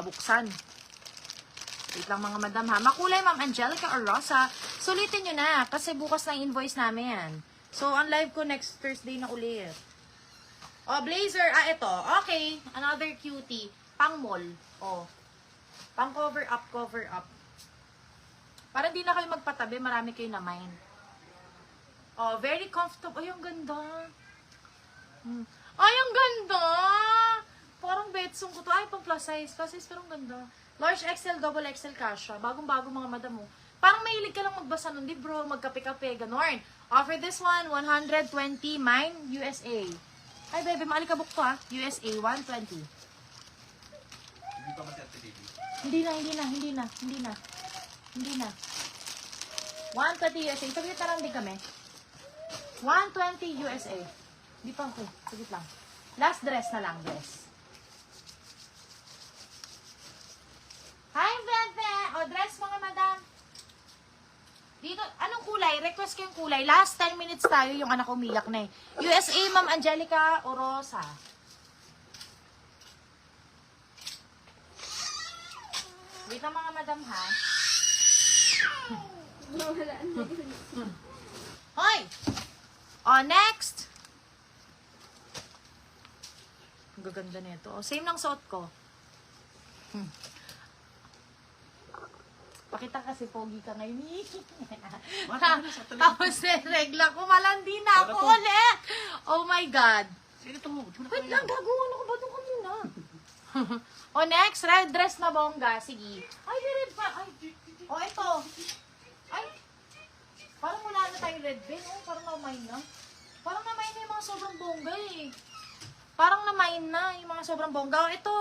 mabuksan. Wait lang mga madam ha. Makulay Ma'am Angelica or Rosa. Sulitin nyo na kasi bukas na invoice namin. So, ang live ko next Thursday na ulit. Oh, blazer. Ito. Okay. Another cutie. Pang mall. Oh. Pang cover up, cover up. Para hindi na kayo magpatabi, marami kayo na mine. Oh, very comfortable. Ay, ang ganda. Ay, ang ganda! Parang bedsong ko to. Ay, pang plus size. Plus size, pero ang ganda. Large XL, double XL kasha. Bagong-bago mga madam mo. Parang mahilig ka lang magbasa ng libro, magkape-kape, ganon. Offer this one, 120, mine, USA. Ay, baby, maalikabok to ha. USA, 120. Hindi pa maserte, baby. Hindi na. 120 USA. Saglit na lang din kami. 120 USA. Hindi pa ako. Saglit lang. Last dress na lang, dress. Hi, Bebe! O, dress mga madam. Dito, anong kulay? Request ko yung kulay. Last 10 minutes tayo, yung anak umiyak na eh. USA, Ma'am Angelica o Rosa. Wait lang mga madam ha. Hoy! O, next! Ang gaganda nito. O, same ng suot ko. Pakita kasi pogi ka ngayon. Tapos regla ko, malandi na ako ulit. Oh my God. Wait lang, gagawin ako ba ito kanina? O next, red dress na bongga. Sige. Ay, red pa. Ay, o ito. Ay, parang wala na tayong red bin. Oh, parang na-mine na. Parang na-mine na yung mga sobrang bongga eh. Parang na-mine na yung mga sobrang bongga. O ito.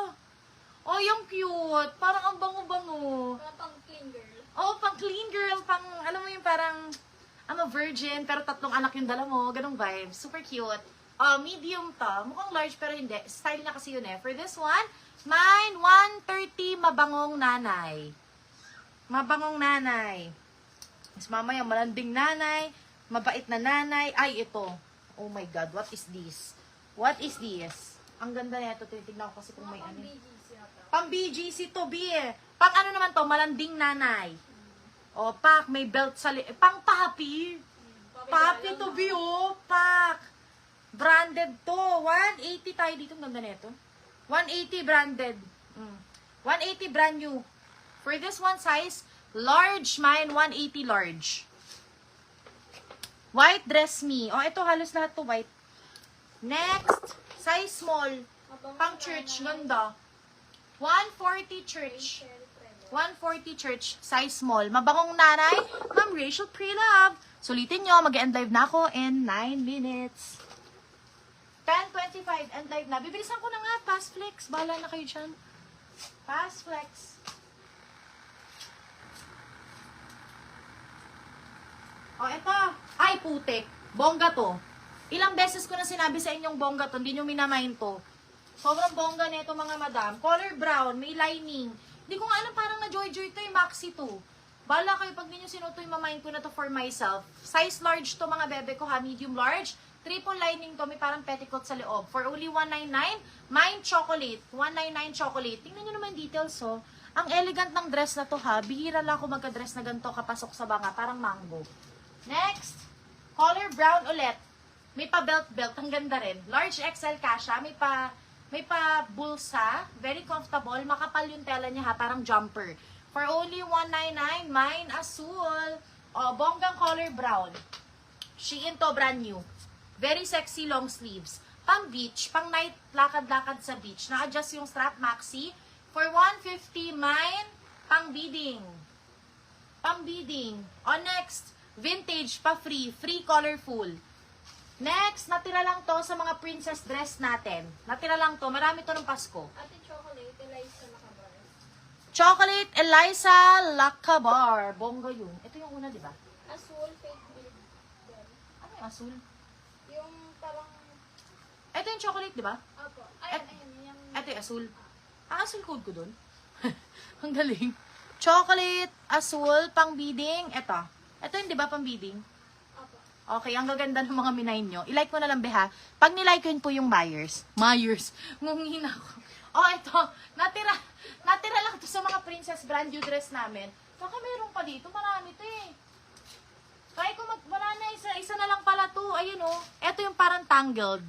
Oh, yung cute. Parang ang bango-bango. Parang pang clean girl. Oh, pang clean girl. Pang, alam mo yung parang, I'm a virgin, pero 3 anak yung dala mo. Ganong vibe. Super cute. Medium to. Mukhang large, pero hindi. Style niya kasi yun eh. For this one, mine, 130, mabangong nanay. Mabangong nanay. Mas mamaya, malanding nanay. Mabait na nanay. Ay, ito. Oh my God, what is this? What is this? Ang ganda nito. Tinitignan ko kasi kung may ano. Pang BGC to, B eh. Pang ano naman to, malanding nanay. O, pak, may belt sa pang papi. Papi to, B, oh. Pak. Branded to. 180 tayo dito. Ang ganda nito. 180 branded. 180 brand new. For this one size, large, mine, 180 large. White dress me. O, ito halos lahat to white. Next, size small. Pang church, ganda. 140 church. 140 church, size small. Mabangong nanay, Ma'am Rachel Pre-Love. Sulitin nyo, mag-end live na ako in 9 minutes. 10:25, end live na. Bibilisan ko na nga, Pass Flex. Bahala na kayo dyan. Pass Flex. O, eto. Ay, putik. Bongga to. Ilang beses ko na sinabi sa inyong bongga to, hindi nyo minamain to. Sobrang bongga nito mga madam. Color brown, may lining. Hindi ko nga alam, parang na-joy-joy to, maxi to. Bala kayo, pag ninyo sinuto, mamain ko na to for myself. Size large to mga bebe ko ha, medium large. Triple lining to, may parang petticoat sa loob. For only 199, mine chocolate. 199 chocolate. Tingnan nyo naman details, oh. Ang elegant ng dress na to ha. Bihira lang ako magka-dress na ganito kapasok sa banga. Parang mango. Next, color brown ulit. May pa belt-belt. Ang ganda rin. Large XL kasha. May pa bulsa. Very comfortable. Makapal yung tela niya ha. Parang jumper. For only 199, mine asul. O, bonggang color brown. Shein to, brand new. Very sexy long sleeves. Pang beach, pang night, lakad-lakad sa beach. Na-adjust yung strap maxi. For 150, mine, pang beading. Pang beading. O, next, vintage, pa free. Free colorful. Next, natira lang to sa mga princess dress natin. Natira lang to. Marami to ng Pasko. Ate chocolate, Eliza Nakabar. Chocolate Eliza Lacabar. Bongga yun. Ito yung una, di ba? Azul, fake bead. Ano yung asul? Yung parang, Ito yung chocolate, di ba? apo. Ayun, yung... Ito yung asul. Ah, asul code ko dun. Ang galing. Chocolate, asul, pang beading. Ito yung, di ba, pang beading? Apo. Okay, ang gaganda ng mga minayin nyo. I-like mo na lang, beha. Pag nilike ko yun po yung Myers. Ngungin ako. Oh, ito. Natira lang to sa mga princess brand new dress namin. Baka meron pa dito. Marami to eh. Kaya kung wala na, isa na lang pala to. Ayun oh. Ito yung parang tangled.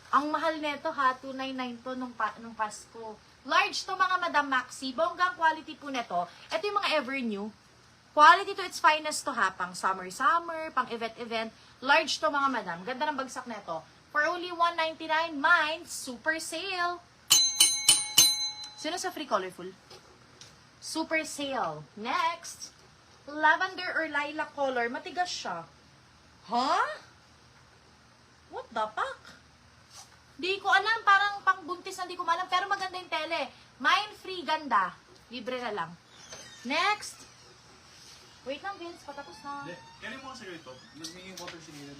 Ang mahal nito ha, 299 to nung Pasko. Large to mga Madam Maxi. Bonggang quality po nito. Ito yung mga ever new. Quality to its finest to ha. Pang summer, pang event. Large to mga Madam. Ganda ng bagsak nito. For only $199, mine, super sale. Sino sa free colorful? Super sale. Next, lavender or lilac color. Matigas siya. Huh? What the fuck? Di ko alam. Parang pangbuntis na di ko alam. Pero maganda yung tele. Mine free, ganda. Libre na lang. Next. Wait lang, Vince. Patapos na. Hindi. Kailan mo kasi ito? May water sinilin.